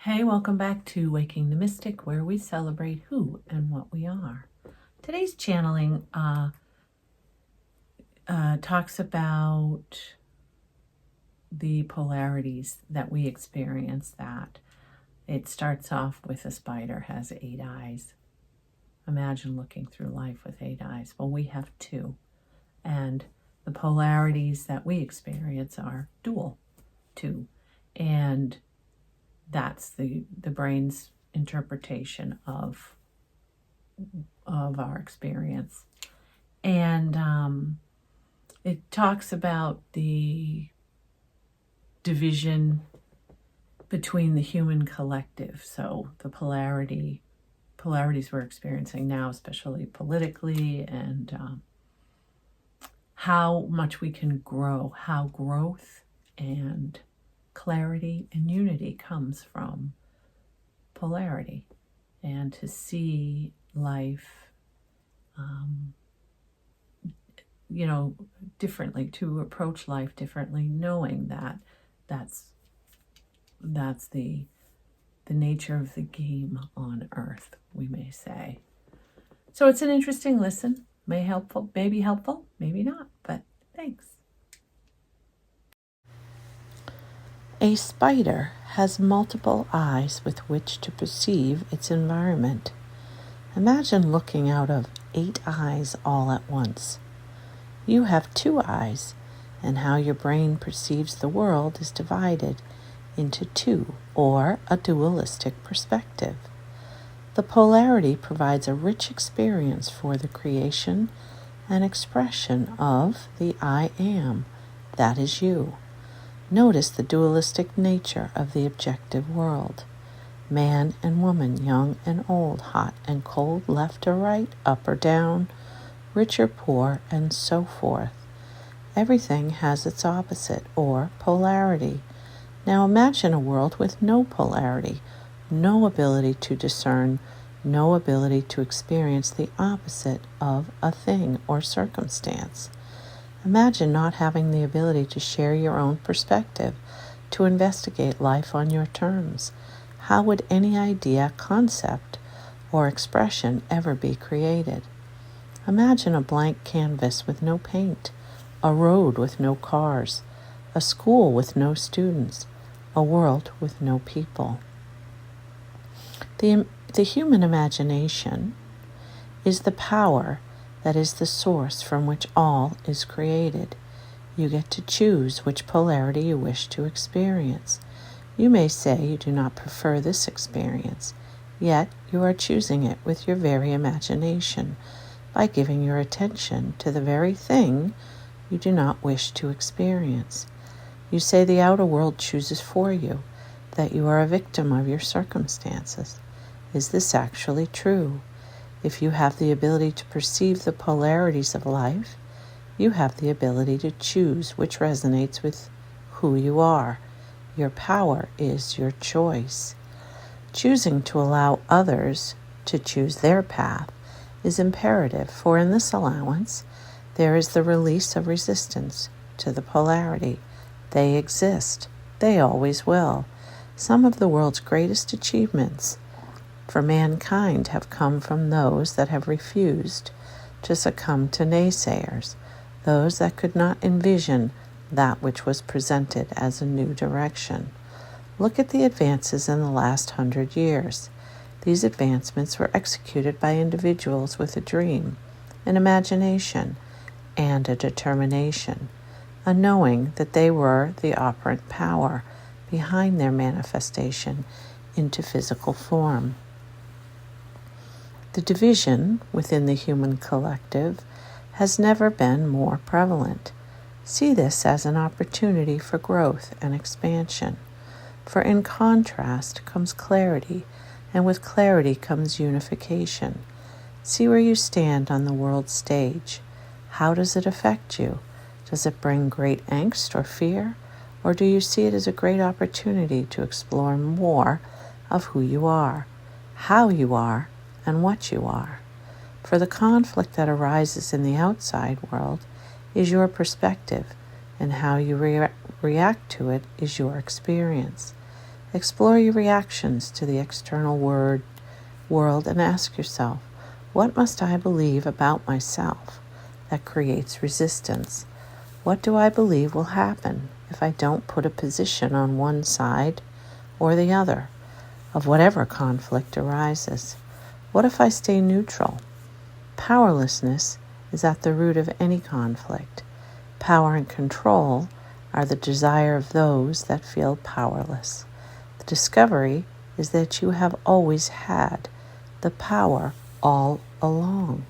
Hey, welcome back to Waking the Mystic, where we celebrate who and what we are. Today's channeling talks about the polarities that we experience. That it starts off with a spider has 8 eyes. Imagine looking through life with 8 eyes. Well, we have 2. And the polarities that we experience are dual, 2. And that's the brain's interpretation of our experience. And it talks about the division between the human collective. So the polarities we're experiencing now, especially politically, and how much we can grow, how growth and clarity and unity comes from polarity, and to see life differently, to approach life differently, knowing that that's the nature of the game on earth, we may say. So it's an interesting listen. Maybe helpful, maybe not, but thanks. A spider has multiple eyes with which to perceive its environment. Imagine looking out of 8 eyes all at once. You have 2 eyes, and how your brain perceives the world is divided into 2, or a dualistic perspective. The polarity provides a rich experience for the creation and expression of the I am, that is you. Notice the dualistic nature of the objective world. Man and woman, young and old, hot and cold, left or right, up or down, rich or poor, and so forth. Everything has its opposite, or polarity. Now imagine a world with no polarity, no ability to discern, no ability to experience the opposite of a thing or circumstance. Imagine not having the ability to share your own perspective, to investigate life on your terms. How would any idea, concept, or expression ever be created? Imagine a blank canvas with no paint, a road with no cars, a school with no students, a world with no people. The human imagination is the power that is the source from which all is created. You get to choose which polarity you wish to experience. You may say you do not prefer this experience, yet you are choosing it with your very imagination by giving your attention to the very thing you do not wish to experience. You say the outer world chooses for you, that you are a victim of your circumstances. Is this actually true? If you have the ability to perceive the polarities of life, you have the ability to choose which resonates with who you are. Your power is your choice. Choosing to allow others to choose their path is imperative, for in this allowance, there is the release of resistance to the polarity. They exist. They always will. Some of the world's greatest achievements for mankind have come from those that have refused to succumb to naysayers, those that could not envision that which was presented as a new direction. Look at the advances in the last 100 years. These advancements were executed by individuals with a dream, an imagination, and a determination, a knowing that they were the operant power behind their manifestation into physical form. The division within the human collective has never been more prevalent. See this as an opportunity for growth and expansion. For in contrast comes clarity, and with clarity comes unification. See where you stand on the world stage. How does it affect you? Does it bring great angst or fear? Or do you see it as a great opportunity to explore more of who you are, how you are, and what you are? For the conflict that arises in the outside world is your perspective, and how you react to it is your experience. Explore your reactions to the external world and ask yourself, what must I believe about myself that creates resistance? What do I believe will happen if I don't put a position on one side or the other of whatever conflict arises? What if I stay neutral? Powerlessness is at the root of any conflict. Power and control are the desire of those that feel powerless. The discovery is that you have always had the power all along.